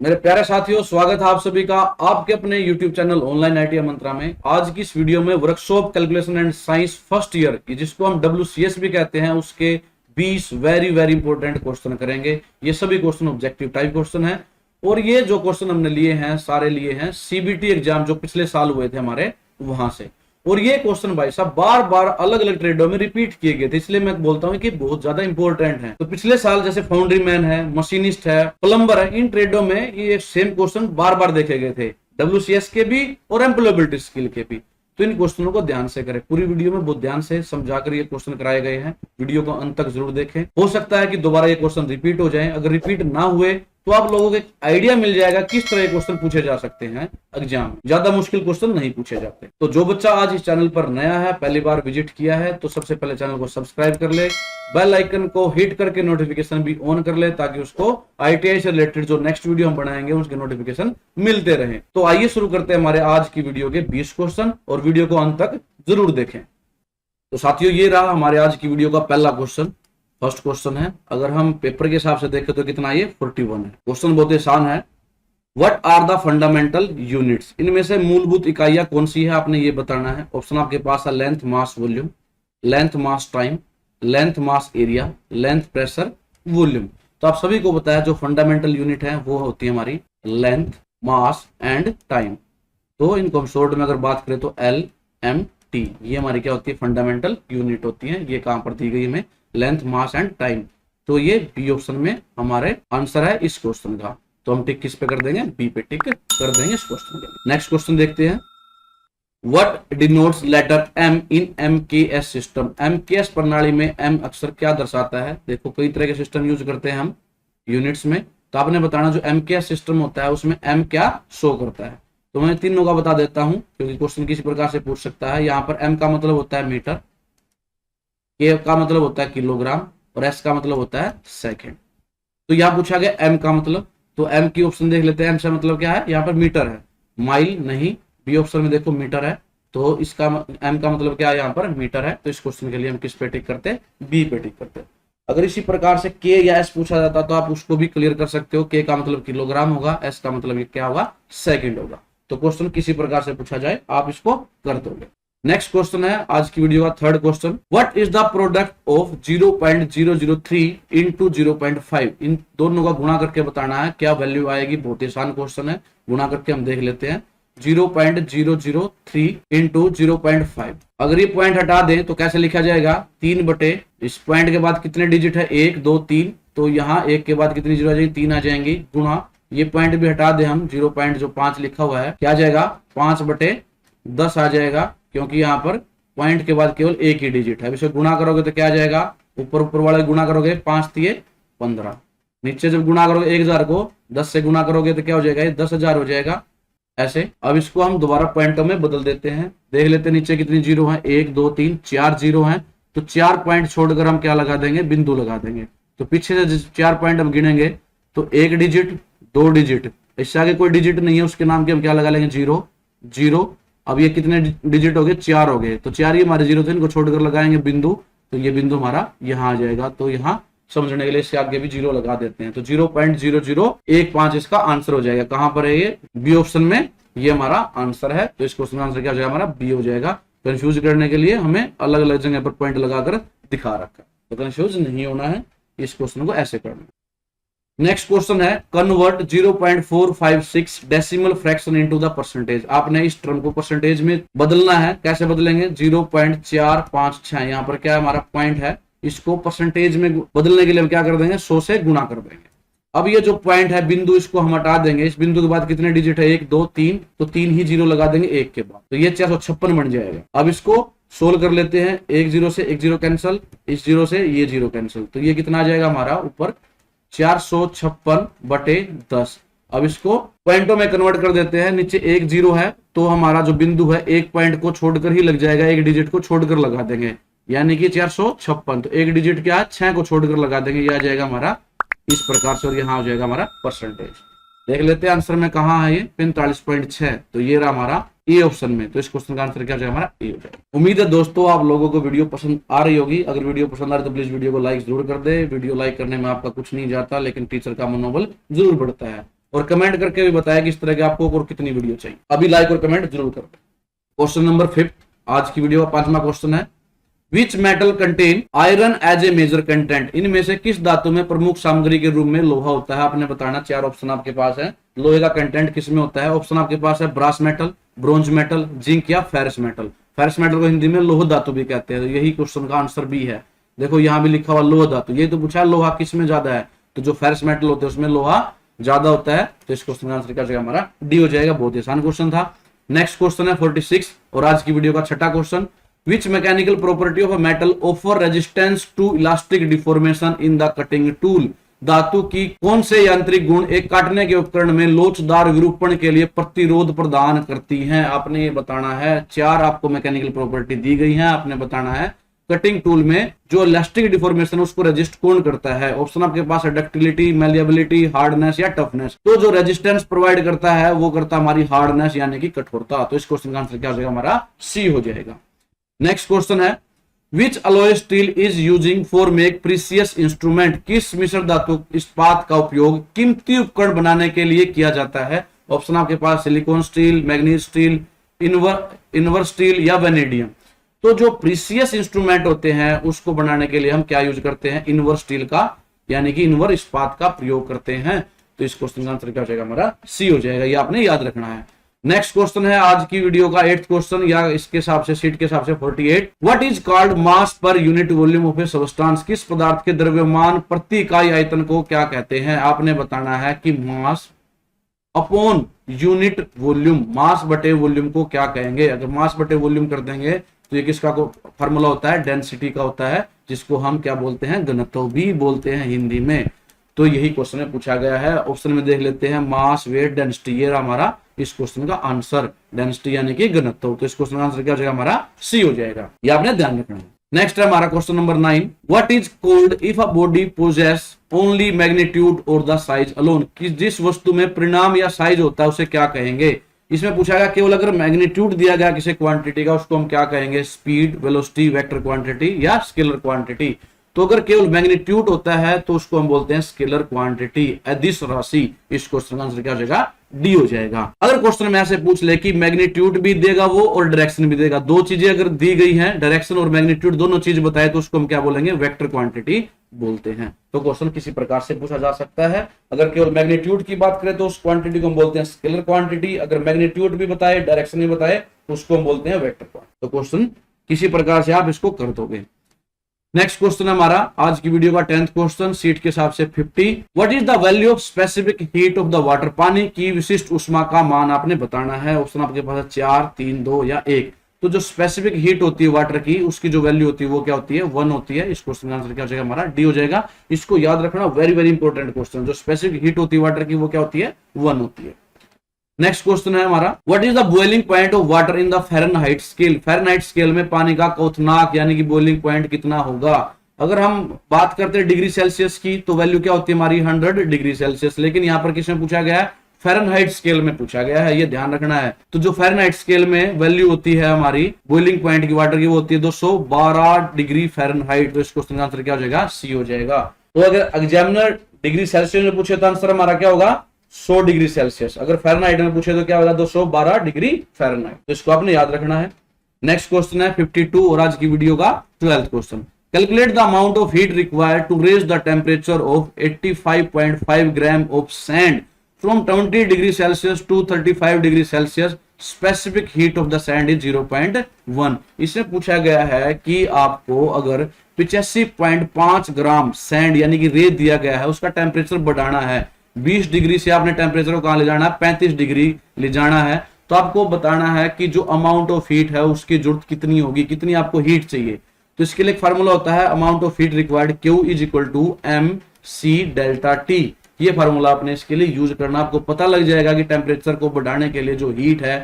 मेरे प्यारे साथियों, स्वागत है आप सभी का आपके अपने YouTube चैनल ऑनलाइन आईटी मंत्रा में। आज की इस वीडियो में workshop calculation and science first year, जिसको हम WCS भी कहते हैं, उसके 20 वेरी वेरी इंपॉर्टेंट क्वेश्चन करेंगे। ये सभी क्वेश्चन ऑब्जेक्टिव टाइप क्वेश्चन है और ये जो क्वेश्चन हमने लिए हैं सारे लिए हैं CBT एग्जाम जो पिछले साल हुए थे हमारे, वहां से। और ये क्वेश्चन भाई साहब बार बार अलग अलग ट्रेडों में रिपीट किए गए थे, इसलिए मैं बोलता हूँ कि बहुत ज्यादा इंपॉर्टेंट है। तो पिछले साल जैसे फाउंड्री मैन है, मशीनिस्ट है, प्लम्बर है, इन ट्रेडों में ये सेम क्वेश्चन बार बार देखे गए थे, WCS के भी और एम्प्लॉयबिलिटी स्किल के भी। तो इन क्वेश्चनों को ध्यान से करें, पूरी वीडियो में बहुत ध्यान से समझाकर ये क्वेश्चन कराए गए हैं। वीडियो को अंत तक जरूर देखें, हो सकता है कि दोबारा ये क्वेश्चन रिपीट हो जाए। अगर रिपीट ना हुए तो आप लोगों को एक आइडिया मिल जाएगा किस तरह के क्वेश्चन पूछे जा सकते हैं एग्जाम में। ज्यादा मुश्किल क्वेश्चन नहीं पूछे जाते। तो जो बच्चा आज इस चैनल पर नया है, पहली बार विजिट किया है, तो सबसे पहले चैनल को सब्सक्राइब कर ले, बेल आइकन को हिट करके नोटिफिकेशन भी ऑन कर ले, ताकि उसको ITI से रिलेटेड जो नेक्स्ट वीडियो हम बनाएंगे उसके नोटिफिकेशन मिलते रहे। तो आइए शुरू करते हैं हमारे आज की वीडियो के 20 क्वेश्चन, और वीडियो को अंत तक जरूर देखें। तो साथियों, ये रहा हमारे आज की वीडियो का पहला क्वेश्चन। फर्स्ट क्वेश्चन है, अगर हम पेपर के हिसाब से देखें तो कितना, ये 41 है। क्वेश्चन बहुत आसान है। What are the fundamental units? इनमें से मूलभूत इकाइयां कौन सी है, आपने ये बताना है। ऑप्शन आपके पास है length mass volume, length mass time, length mass area, length pressure volume. तो आप सभी को बताया जो फंडामेंटल यूनिट है वो होती है हमारी लेंथ, मास एंड टाइम। तो इनको हम शॉर्ट में अगर बात करें तो LMT, ये हमारी क्या होती है, फंडामेंटल यूनिट होती है। ये कहां पर दी गई हमें, लेंथ मास एंड टाइम। तो ये बी ऑप्शन में हमारे आंसर है इस क्वेश्चन का। तो हम टिक किस पे कर देंगे, बी पे टिक कर देंगे इस क्वेश्चन के। नेक्स्ट क्वेश्चन देखते हैं। What denotes letter M in MKS system? MKS प्रणाली में M अक्षर क्या दर्शाता है? देखो, कई तरह के सिस्टम यूज करते हैं हम यूनिट्स में, तो आपने बताना जो MKS सिस्टम होता है उसमें M क्या शो करता है। तो मैं तीनों का बता देता हूं क्योंकि क्वेश्चन किसी प्रकार से पूछ सकता है। यहाँ पर M का मतलब होता है मीटर, K का मतलब होता है किलोग्राम, और S का मतलब होता है सेकंड। तो यहाँ पूछा गया M का मतलब, तो M की ऑप्शन देख लेते हैं। M से मतलब क्या है, यहाँ पर मीटर है, माइल नहीं। बी ऑप्शन में देखो मीटर है, तो इसका M का मतलब क्या है, यहाँ पर मीटर है। तो इस क्वेश्चन के लिए हम किस पे टिक करते हैं, बी पे टिक करते हैं। अगर इसी प्रकार से K या S पूछा जाता तो आप उसको भी क्लियर कर सकते हो। K का मतलब किलोग्राम होगा, S का मतलब क्या होगा, सेकंड होगा। तो क्वेश्चन किसी प्रकार से पूछा जाए आप इसको कर दोगे। नेक्स्ट क्वेश्चन है आज की वीडियो का third question. What is the product of 0.003 into 0.5? इन दोनों का गुणा करके बताना है, क्या वैल्यू आएगी। बहुत ही आसान क्वेश्चन है, गुणा करके हम देख लेते हैं। 0.003 इंटू 0.5, अगर ये पॉइंट हटा दें तो कैसे लिखा जाएगा, 3 बटे, इस पॉइंट के बाद कितने डिजिट है, 1 2 3, तो यहाँ 1 के बाद कितनी जीरो आ जाएगी, 3 आ जाएंगी, गुणा ये पॉइंट भी हटा दें हम, 0.5 लिखा हुआ है, क्या आ जाएगा, 5 बटे 10 आ जाएगा, क्योंकि यहाँ पर पॉइंट के बाद केवल एक ही डिजिट है। इसे गुणा करोगे तो क्या आ जाएगा, ऊपर वाले गुणा करोगे 5 तिये 15, नीचे जब गुणा करोगे 1000 को 10 से गुणा करोगे तो क्या हो जाएगा, ये 10,000 हो जाएगा ऐसे। अब इसको हम दोबारा पॉइंटों में बदल देते हैं, देख लेते हैं नीचे कितनी जीरो है, 1 2 3 4 जीरो है। तो 4 पॉइंट छोड़कर हम क्या लगा देंगे, बिंदु लगा देंगे। तो पीछे से 4 पॉइंट हम गिनेंगे तो 1 डिजिट 2 डिजिट, इससे आगे कोई डिजिट नहीं है, उसके नाम के हम क्या लगा लेंगे, 0 0। अब ये कितने डिजिट हो गए, 4 हो गए, तो 4 ही हमारे जीरो थे, इनको छोड़कर लगाएंगे बिंदु, तो ये बिंदु हमारा यहाँ आ जाएगा। तो यहाँ समझने के लिए इसके आगे भी 0 लगा देते हैं, तो 0.0015 इसका आंसर हो जाएगा। कहां पर है ये, बी ऑप्शन में ये हमारा आंसर है। तो इस क्वेश्चन का आंसर क्या हो जाएगा, हमारा बी हो जाएगा। कंफ्यूज करने के लिए हमें अलग अलग जगह पर पॉइंट लगाकर दिखा रखा, तो कंफ्यूज नहीं होना है, इस क्वेश्चन को ऐसे करना। नेक्स्ट क्वेश्चन है, convert 0.456 decimal fraction into the percentage. आपने इस टर्म को परसेंटेज में बदलना है, कैसे बदलेंगे, 0.456, यहाँ पर क्या हमारा पॉइंट है, इसको परसेंटेज में बदलने के लिए हम क्या कर देंगे, 100 से गुणा कर देंगे। अब ये जो पॉइंट है बिंदु, इसको हम हटा देंगे, इस बिंदु के बाद कितने डिजिट है, 1 2 3, तो 3 ही जीरो लगा देंगे 1 के बाद, तो ये 456 बन जाएगा। अब इसको सोल्व कर लेते हैं, 1 0 से 1 0 कैंसिल, इस 0 से ये 0 कैंसिल, तो ये कितना आ जाएगा हमारा ऊपर 456 बटे 10। अब इसको पॉइंटों में कन्वर्ट कर देते हैं, नीचे 1 0 है, तो हमारा जो बिंदु है एक पॉइंट को छोड़कर ही लग जाएगा, एक डिजिट को छोड़कर लगा देंगे, यानी कि 456, तो एक डिजिट क्या है, 6 को छोड़कर लगा देंगे, ये आ जाएगा हमारा इस प्रकार से, और यहाँ हो जाएगा हमारा परसेंटेज। देख लेते हैं आंसर में कहाँ है, ये 45.6, तो ये रहा हमारा ए ऑप्शन में। तो इस क्वेश्चन का आंसर क्या हो जाएगा, हमारा ए हो जाएगा। उम्मीद है दोस्तों आप लोगों को वीडियो पसंद आ रही होगी। अगर वीडियो पसंद आ रही तो प्लीज वीडियो को लाइक जरूर कर दे। वीडियो लाइक करने में आपका कुछ नहीं जाता, लेकिन टीचर का मनोबल जरूर बढ़ता है। और कमेंट करके भी बताया कि इस तरह के आपको और कितनी वीडियो चाहिए। अभी लाइक और कमेंट जरूर कर दो। क्वेश्चन नंबर 5 आज की वीडियो का 5वां क्वेश्चन है, which metal contain iron as a major content. इनमें से किस धातु में प्रमुख सामग्री के रूप में लोहा होता है, आपने बताना। 4 ऑप्शन आपके पास है, लोहे का कंटेंट किसमें होता है। ऑप्शन आपके पास है brass metal, bronze metal, zinc या फेरस मेटल। फेरस मेटल को हिंदी में लोह धातु भी कहते हैं, यही क्वेश्चन का आंसर भी है। देखो यहाँ भी लिखा हुआ लोह धातु, ये तो पूछा लोहा किसमें ज्यादा है, तो जो फेरस मेटल होते हैं उसमें लोहा ज्यादा होता है, तो इस क्वेश्चन का आंसर क्या जाएगा हमारा डी हो जाएगा। बहुत ही आसान क्वेश्चन था। नेक्स्ट क्वेश्चन है 46 और आज की वीडियो का 6वां question, which mechanical property of a metal offer resistance to elastic deformation in the cutting tool. धातु की कौन से यांत्रिक गुण एक काटने के उपकरण में लोचदार विरूपण के लिए प्रतिरोध प्रदान करती हैं, आपने ये बताना है। 4 आपको मैकेनिकल प्रॉपर्टी दी गई है, आपने बताना है कटिंग टूल में जो इलास्टिक डिफॉर्मेशन उसको रेजिस्ट कौन करता है। ऑप्शन आपके पास है डक्टिलिटी, मैलिएबिलिटी, हार्डनेस या टफनेस। तो जो रेजिस्टेंस प्रोवाइड करता है वो करता है हमारी हार्डनेस यानी कि कठोरता। तो इस क्वेश्चन का आंसर क्या हो जाएगा हमारा सी हो जाएगा। नेक्स्ट क्वेश्चन है, which alloy steel is using for make precious instrument. किस मिश्र धातु इस्पात का उपयोग कीमती उपकरण बनाने के लिए किया जाता है। ऑप्शन आपके पास silicon steel, manganese steel, invar steel या वेनेडियम। तो जो प्रीसियस इंस्ट्रूमेंट होते हैं उसको बनाने के लिए हम क्या यूज करते हैं, इनवर स्टील का यानी कि इनवर इस्पात का प्रयोग करते हैं। तो इस क्वेश्चन का आंसर क्या हो जाएगा हमारा सी हो जाएगा, ये आपने याद रखना है। नेक्स्ट क्वेश्चन है आज की वीडियो का 8th क्वेश्चन या इसके हिसाब से सीट के हिसाब से 48, what is called mass per unit volume of A substance. किस पदार्थ के द्रव्यमान प्रति इकाई आयतन को क्या कहते हैं, आपने बताना है कि मास अपॉन यूनिट वॉल्यूम, मास बटे वॉल्यूम को क्या कहेंगे। अगर मास बटे वॉल्यूम कर देंगे तो ये किसका फार्मूला होता है, डेंसिटी का होता है, जिसको हम क्या बोलते हैं, घनत्व भी बोलते हैं हिंदी में। तो यही क्वेश्चन में पूछा गया है। ऑप्शन में देख लेते हैं मास, वेट, डेंसिटी, ये हमारा इस क्वेश्चन का आंसर, डेंसिटी यानी कि घनत्व। तो इस क्वेश्चन का आंसर क्या हो जाएगा हमारा सी हो जाएगा, ये आपने ध्यान रखना है। नेक्स्ट है हमारा question number 9, what is called if a body possess only magnitude और द साइज अलोन। जिस वस्तु में परिणाम या साइज होता है उसे क्या कहेंगे। इसमें पूछा गया केवल अगर मैग्नीट्यूड दिया गया किसी क्वांटिटी का उसको हम क्या कहेंगे, स्पीड, वेलोसिटी, वेक्टर क्वांटिटी या स्केलर क्वांटिटी। तो अगर केवल मैग्नीट्यूड होता है तो उसको हम बोलते हैं स्केलर क्वांटिटी, अदिश राशि। इस क्वेश्चन का आंसर क्या हो जाएगा, डी हो जाएगा। अगर क्वेश्चन में ऐसे पूछ ले कि मैग्नीट्यूड भी देगा वो और डायरेक्शन भी देगा, दो चीजें अगर दी गई हैं, डायरेक्शन और मैग्नीट्यूड दोनों चीज बताए, तो उसको हम क्या बोलेंगे, वेक्टर क्वांटिटी बोलते हैं। तो क्वेश्चन किसी प्रकार से पूछा जा सकता है। अगर केवल मैग्नीट्यूड की बात करें तो उस क्वांटिटी को हम बोलते हैं स्केलर क्वांटिटी, अगर मैग्नीट्यूड भी बताए, डायरेक्शन भी बताए, तो उसको हम बोलते हैं वेक्टर क्वांटिटी। तो क्वेश्चन किसी प्रकार से आप इसको कर दोगे। नेक्स्ट क्वेश्चन है हमारा आज की वीडियो का 10th क्वेश्चन, सीट के हिसाब से 50, what is the value of specific heat of the water. पानी की विशिष्ट उष्मा का मान आपने बताना है। ऑप्शन आपके पास है 4, 3, 2 या 1। तो जो स्पेसिफिक हीट होती है वाटर की, उसकी जो वैल्यू होती है वो क्या होती है, 1 होती है। इस क्वेश्चन का आंसर क्या हो जाएगा हमारा, डी हो जाएगा। इसको याद रखना, वेरी वेरी इंपॉर्टेंट क्वेश्चन। जो स्पेसिफिक हीट होती है वाटर की वो क्या होती है, 1 होती है। नेक्स्ट क्वेश्चन है हमारा, what is the boiling point of water in the Fahrenheit scale. Fahrenheit scale में पानी का क्वथनांक यानी कि बॉइलिंग पॉइंट कितना होगा। अगर हम बात करते हैं डिग्री सेल्सियस की तो वैल्यू क्या होती है हमारी, 100 डिग्री सेल्सियस। लेकिन यहाँ पर किसमें पूछा गया है, फ़ारेनहाइट स्केल में पूछा गया है, ये ध्यान रखना है। तो जो फ़ारेनहाइट स्केल में वैल्यू होती है हमारी बॉइलिंग पॉइंट की वाटर की, वो होती है 212 डिग्री फ़ारेनहाइट। तो इस क्वेश्चन का आंसर क्या हो जाएगा, सी हो जाएगा। तो अगर एग्जामिनर डिग्री सेल्सियस में पूछे तो आंसर हमारा क्या होगा, 100 डिग्री सेल्सियस। अगर फ़ारेनहाइट में पूछे तो क्या होगा, 212 डिग्री फ़ारेनहाइट। तो इसको आपने याद रखना है। नेक्स्ट क्वेश्चन है 52 और आज की वीडियो का 12th question, calculate the amount of heat required to raise the temperature of 85.5 gram of sand from 20 degree Celsius to 35 degree Celsius. Specific heat of the sand is 0.1. इसमें पूछा गया है कि आपको अगर 85.5 ग्राम सैंड यानी कि रेत दिया गया है, उसका टेम्परेचर बढ़ाना है। 20 डिग्री से आपने टेम्परेचर को कहां ले जाना है, 35 डिग्री ले जाना है। तो आपको बताना है कि जो अमाउंट ऑफ हीट है उसकी जरूरत कितनी होगी, कितनी आपको हीट चाहिए। तो इसके लिए एक फार्मूला होता है amount of heat required, Q is equal to MC delta T। ये फार्मूला आपने इसके लिए यूज करना, आपको पता लग जाएगा कि टेम्परेचर को बढ़ाने के लिए जो हीट है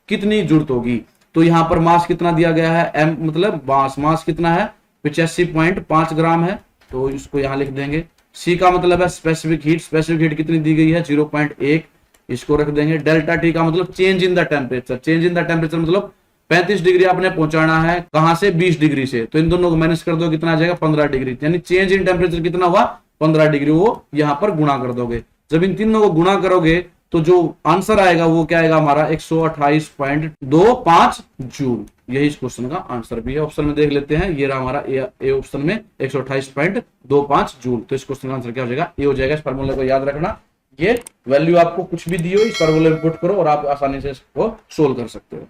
कितनी जरूरत होगी। तो यहाँ पर मास कितना दिया गया है, M मतलब मास कितना है, 85.5 ग्राम है। तो इसको यहाँ लिख देंगे। C का मतलब है स्पेसिफिक हीट कितनी दी गई है, 0.1, इसको रख देंगे। डेल्टा T का मतलब चेंज इन द टेम्परेचर मतलब 35 डिग्री आपने पहुंचाना है, कहां से, 20 डिग्री से। तो इन दोनों को माइनस कर दो, कितना आ जाएगा, 15 डिग्री। यानी चेंज इन टेम्परेचर कितना हुआ, 15 डिग्री, वो यहां पर गुणा कर दोगे। जब इन तीनों को गुणा करोगे तो जो आंसर आएगा वो क्या आएगा हमारा 128.25 जूल। यही इस क्वेश्चन का आंसर भी है। ऑप्शन में देख लेते हैं, ये रहा हमारा ए ऑप्शन में 128.25 जूल। तो इस क्वेश्चन का आंसर क्या हो जाएगा? ए हो जाएगा। इस फार्मूले को याद रखना, ये वैल्यू आपको कुछ भी दी हो इस फार्मूले में पुट करो और आप आसानी से इसको सोल्व कर सकते हो।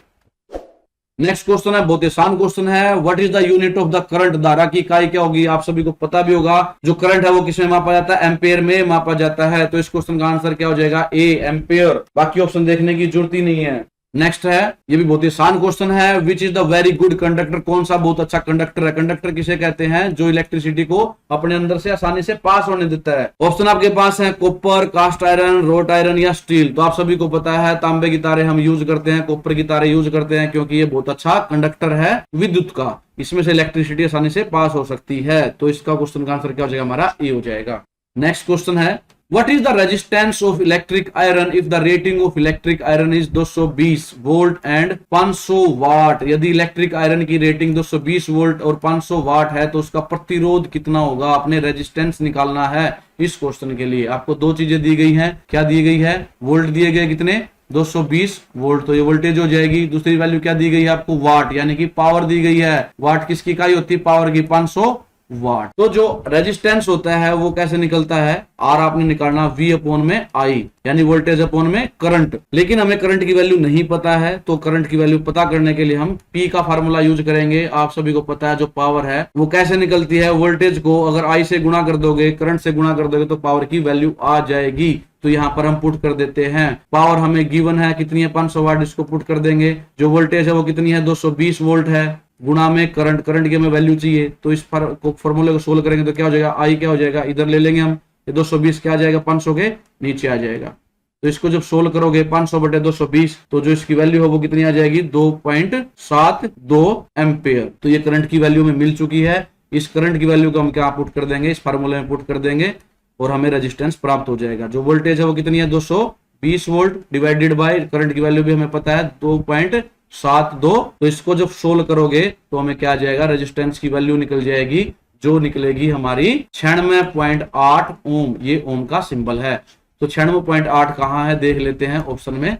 नेक्स्ट क्वेश्चन है, बहुत ही आसान क्वेश्चन है। What is the unit of the current? धारा की इकाई क्या होगी? आप सभी को पता भी होगा। जो करंट है वो किसमें मापा जाता है? एम्पेयर में मापा जाता है। तो इस क्वेश्चन का आंसर क्या हो जाएगा? ए, एम्पेयर। बाकी ऑप्शन देखने की जरूरत ही नहीं है। नेक्स्ट है, ये भी बहुत ही आसान क्वेश्चन है। Which is the very good conductor? कौन सा बहुत अच्छा कंडक्टर है? कंडक्टर किसे कहते हैं? जो इलेक्ट्रिसिटी को अपने अंदर से आसानी से पास होने देता है। ऑप्शन आपके पास है copper, cast iron, wrought iron या स्टील। तो आप सभी को पता है तांबे की तारे हम यूज करते हैं, कॉपर की तारे यूज करते हैं, क्योंकि ये बहुत अच्छा कंडक्टर है विद्युत का। इसमें से इलेक्ट्रिसिटी आसानी से पास हो सकती है। तो इसका क्वेश्चन का आंसर क्या हो जाएगा? हमारा ए हो जाएगा। नेक्स्ट क्वेश्चन है, What is the resistance of electric iron if the rating of electric iron is 220 volt and 500 वाट? यदि इलेक्ट्रिक आयरन की रेटिंग 220 वोल्ट और 500 वाट है तो उसका प्रतिरोध कितना होगा? आपने रेजिस्टेंस निकालना है। इस क्वेश्चन के लिए आपको दो चीजें दी गई हैं। क्या दी गई है? वोल्ट दिए गए कितने? 220 वोल्ट, तो ये वोल्टेज हो जाएगी। दूसरी वैल्यू क्या दी गई है आपको? वाट, यानी कि पावर दी गई है। वाट किसकी इकाई होती है? पावर की, 500 वाट। तो जो रेजिस्टेंस होता है वो कैसे निकलता है? आर आपने निकालना V अपॉन में I, यानी वोल्टेज अपॉन में करंट। लेकिन हमें करंट की वैल्यू नहीं पता है, तो करंट की वैल्यू पता करने के लिए हम P का फार्मूला यूज करेंगे। आप सभी को पता है जो पावर है वो कैसे निकलती है? वोल्टेज को अगर I से गुणा कर दोगे, करंट से गुणा कर दोगे, तो पावर की वैल्यू आ जाएगी। तो यहाँ पर हम पुट कर देते हैं। पावर हमें गिवन है कितनी है? 500 वाट। इसको पुट कर देंगे। जो वोल्टेज है वो कितनी है? 220 वोल्ट है, गुणा में करंट की हमें वैल्यू चाहिए। तो इस फॉर्मूले को सोल्व करेंगे तो क्या हो जाएगा? आई क्या हो जाएगा? इधर ले लेंगे हम, ये 220 क्या आ जाएगा? 500 के नीचे आ जाएगा। तो इसको जब सोल्व करोगे 500 बटे 220, तो जो इसकी वैल्यू है वो कितनी आ जाएगी? 2.72 एम्पेयर। तो ये करंट की वैल्यू में मिल चुकी है। इस करंट की वैल्यू को हम क्या पुट कर देंगे? इस फार्मूले में पुट कर देंगे और हमें रेजिस्टेंस प्राप्त हो जाएगा। जो वोल्टेज है वो कितनी है? 220 वोल्ट डिवाइडेड बाय करंट की वैल्यू भी हमें पता है 2.72। तो इसको जब सोल्व करोगे तो हमें क्या आ जाएगा? रेजिस्टेंस की वैल्यू निकल जाएगी, जो निकलेगी हमारी 96.8 ओम। ये ओम का सिंबल है। तो 96.8 कहां है देख लेते हैं ऑप्शन में।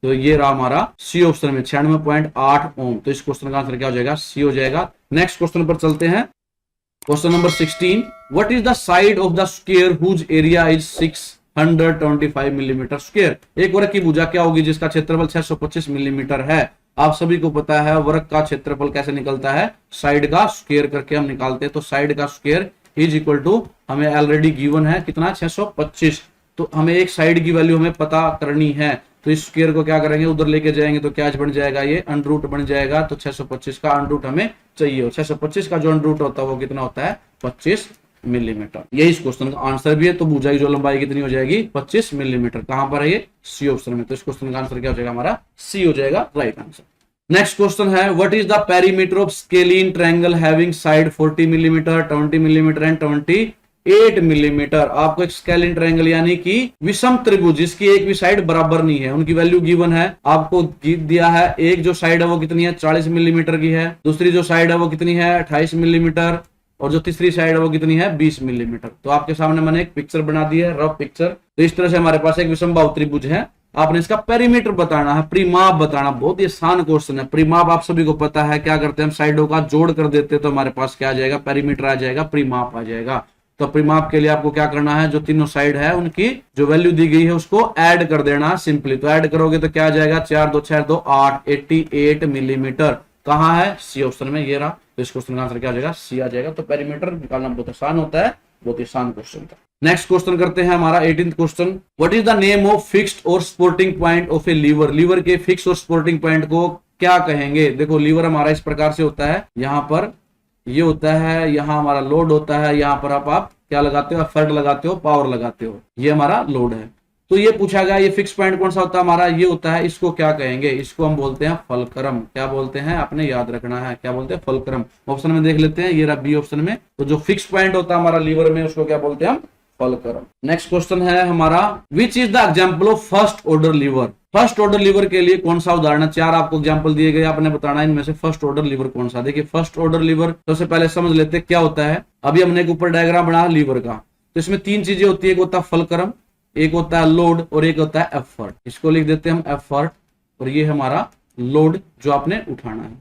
तो ये रहा हमारा सी ऑप्शन में 96.8 ओम। तो इस क्वेश्चन का आंसर क्या हो जाएगा? सी हो जाएगा। नेक्स्ट क्वेश्चन पर चलते हैं। Question number 16, what is the side of the square whose area is 625 millimeter square? एक वर्ग की भुजा क्या होगी जिसका क्षेत्रफल 625 मिलीमीटर है? आप सभी को पता है वर्ग का क्षेत्रफल कैसे निकलता है? साइड का स्क्वायर करके हम निकालते हैं। तो साइड का स्क्वायर इज इक्वल टू, हमें ऑलरेडी गिवन है कितना? 625। तो हमें एक साइड की वैल्यू हमें पता करनी है। तो इस स्क्वायर को क्या करेंगे? उधर लेके जाएंगे तो क्या बन जाएगा? ये अंडर रूट बन जाएगा। तो 625 का अंडर रूट हमें चाहिए। 625 का जो अंडर रूट होता है वो कितना होता है? 25 मिलीमीटर। यही इस क्वेश्चन का आंसर भी है। तो भुजा की जो लंबाई कितनी हो जाएगी? 25 मिलीमीटर। कहां पर है ये? सी ऑप्शन में। तो इस क्वेश्चन का आंसर क्या हो जाएगा? हमारा सी हो जाएगा राइट आंसर। नेक्स्ट क्वेश्चन है, what is the perimeter of scalene triangle having side 40 millimetre, 20 millimetre and 28 millimetre? आपको एक स्केलीन ट्रायंगल यानी कि विषम त्रिभुज जिसकी एक भी साइड बराबर नहीं है, उनकी वैल्यू गिवन है। आपको दिया है एक जो साइड है वो कितनी है? 40 मिलीमीटर की है। दूसरी जो साइड है वो कितनी है? 28 मिलीमीटर। और जो तीसरी साइड है वो कितनी है? 20 मिलीमीटर। तो आपके सामने मैंने एक पिक्चर बना दी है, रफ पिक्चर। तो इस तरह से हमारे पास एक विषमबाहु त्रिभुज है। आपने इसका पेरीमीटर बताना है, परिमाप बताना। बहुत ही आसान क्वेश्चन है। परिमाप आप सभी को पता है, क्या करते हैं हम? साइडों का जोड़ कर देते हैं तो हमारे पास क्या आ जाएगा? पेरीमीटर आ जाएगा, परिमाप आ जाएगा। तो परिमाप के लिए आपको क्या करना है? जो तीनों साइड है उनकी जो वैल्यू दी गई है उसको ऐड कर देना सिंपली। तो ऐड करोगे तो क्या आ जाएगा? 4 2 6 2 8 88 मिलीमीटर। कहां है? सी ऑप्शन में। ये रहा। तो इस क्वेश्चन का आंसर क्या आ जाएगा? सी आ जाएगा। तो पेरीमीटर निकालना बहुत आसान होता है, बहुत ही आसान क्वेश्चन था। नेक्स्ट क्वेश्चन करते हैं हमारा 18th question. What is the name of fixed और supporting point of a lever? Lever के फिक्स और सपोर्टिंग पॉइंट को क्या कहेंगे? देखो लीवर हमारा इस प्रकार से होता है। यहाँ पर ये होता है, यहाँ हमारा लोड होता है। यहाँ पर आप क्या लगाते हो? एफर्ट लगाते हो, पावर लगाते हो। ये हमारा लोड है। तो ये पूछा गया ये फिक्स पॉइंट कौन सा होता है हमारा? ये होता है। इसको क्या कहेंगे? इसको हम बोलते हैं फलक्रम। क्या बोलते हैं? आपने याद रखना है, क्या बोलते हैं? फलक्रम। ऑप्शन में देख लेते हैं, ये रहा बी ऑप्शन में। तो जो फिक्स पॉइंट होता है हमारा लीवर में उसको क्या बोलते हैं हम? फलक्रम। नेक्स्ट क्वेश्चन है हमारा, which is the example of first order liver? First order liver के लिए कौन सा उदाहरण है? 4 आपको एग्जाम्पल दिए गए, आपने बताना इनमें से फर्स्ट ऑर्डर लीवर कौन सा। देखिए फर्स्ट ऑर्डर लीवर सबसे पहले समझ लेते क्या होता है। अभी हमने एक ऊपर डायग्राम बना लीवर का। तो इसमें 3 चीजें होती है। एक होता है फलक्रम, एक होता है लोड और एक होता है एफर्ट। इसको लिख देते हैं हम एफर्ट, और ये हमारा लोड जो आपने उठाना है।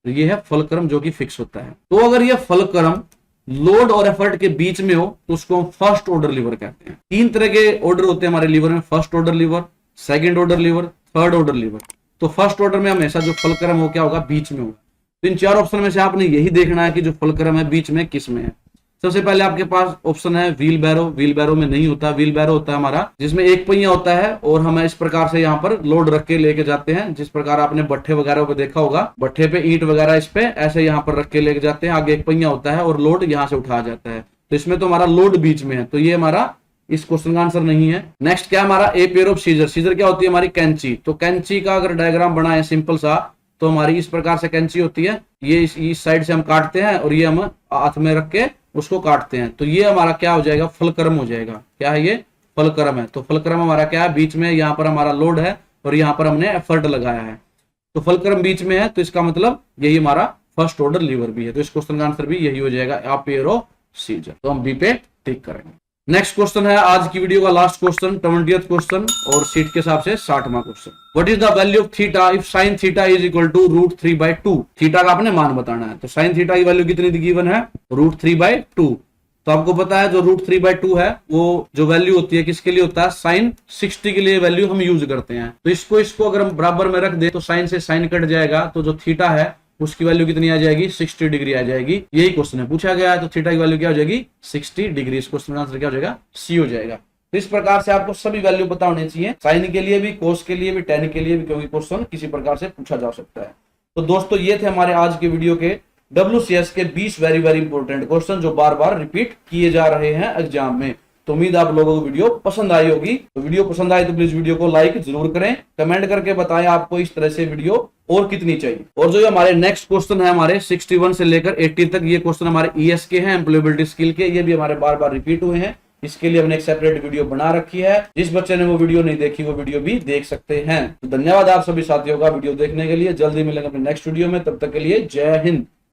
तो ये है फलक्रम जो कि फिक्स होता है। तो अगर ये फलक्रम लोड और एफर्ट के बीच में हो तो उसको हम फर्स्ट ऑर्डर लीवर कहते हैं। 3 तरह के ऑर्डर होते हैं हमारे लीवर में, first order liver, second order liver, third order liver. तो फर्स्ट ऑर्डर में हमेशा जो फलक्रम हो क्या होगा, बीच में होगा। तो इन 4 ऑप्शन में से आपने यही देखना है कि जो फलक्रम है बीच में किस में है। सबसे पहले आपके पास ऑप्शन है व्हील बैरो। व्हील बैरो में नहीं होता, व्हील बैरो होता है हमारा जिसमें एक पहिया होता है और हम इस प्रकार से यहाँ पर लोड रख के लेके जाते हैं। जिस प्रकार आपने भट्ठे वगैरह पे देखा होगा, भट्ठे पे ईंट वगैरह इस पे ऐसे यहाँ पर रख के लेके जाते हैं, आगे एक पहिया होता है और लोड यहाँ से उठाया जाता है। तो इसमें तो हमारा लोड बीच में है, तो ये हमारा इस क्वेश्चन का आंसर नहीं है। नेक्स्ट क्या हमारा a pair of scissor. Scissor क्या होती है हमारी कैंची। तो कैंची का अगर डायग्राम बनाए सिंपल सा, तो हमारी इस प्रकार से कैंची होती है। ये इस साइड से हम काटते हैं और ये हम हाथ में रख के उसको काटते हैं। तो ये हमारा क्या हो जाएगा, फलक्रम हो जाएगा। क्या है ये, फलक्रम है। तो फलक्रम हमारा क्या है, बीच में, यहाँ पर हमारा लोड है और यहाँ पर हमने एफर्ट लगाया है। तो फलक्रम बीच में है, तो इसका मतलब यही हमारा फर्स्ट ऑर्डर लीवर भी है। तो इस क्वेश्चन का आंसर भी यही हो जाएगा, आ पेयर ऑफ सीजर। तो हम बी पे टिक करेंगे। नेक्स्ट क्वेश्चन है आज की वीडियो का लास्ट क्वेश्चन, 20th क्वेश्चन, और सीट के हिसाब से 60वां question. What is the value of theta if sin theta is equal to √3/2। Theta का आपने मान बताना है। तो sin थीटा की वैल्यू कितनी गिवन है, √3/2। तो आपको पता है जो √3/2 है वो जो वैल्यू होती है किसके लिए होता है, sin 60 के लिए वैल्यू हम यूज करते हैं। तो इसको अगर हम बराबर में रख दे तो sin से sin कट जाएगा, तो जो थीटा है उसकी वैल्यू कितनी आ जाएगी, 60 डिग्री आ जाएगी। यही क्वेश्चन है, पूछा गया है। तो थीटा की वैल्यू क्या हो जाएगी, 60 डिग्री। इस क्वेश्चन का आंसर क्या हो जाएगा, सी हो जाएगा। तो इस प्रकार से आपको सभी वैल्यू पता होनी चाहिए, साइन के लिए भी, कोस के लिए भी, टेन के लिए भी, क्योंकि क्वेश्चन किसी प्रकार से पूछा जा सकता है। तो दोस्तों ये थे हमारे आज के वीडियो के WCS के 20 वेरी वेरी इंपॉर्टेंट क्वेश्चन जो बार बार रिपीट किए जा रहे हैं एग्जाम में। तो उम्मीद आप लोगों को वीडियो पसंद आई होगी। तो वीडियो पसंद आए तो प्लीज वीडियो को लाइक जरूर करें, कमेंट करके बताएं आपको इस तरह से वीडियो और कितनी चाहिए। और जो हमारे नेक्स्ट क्वेश्चन है हमारे 61 से लेकर 80 तक, ये क्वेश्चन हमारे ES के हैं, एम्प्लॉयबिलिटी स्किल के। ये भी हमारे बार बार रिपीट हुए हैं। इसके लिए हमने एक सेपरेट वीडियो बना रखी है। जिस बच्चे ने वो वीडियो नहीं देखी वो वीडियो भी देख सकते हैं। तो धन्यवाद आप सभी साथियों का वीडियो देखने के लिए। जल्दी मिलेंगे अपने नेक्स्ट वीडियो में, तब तक के लिए जय हिंद।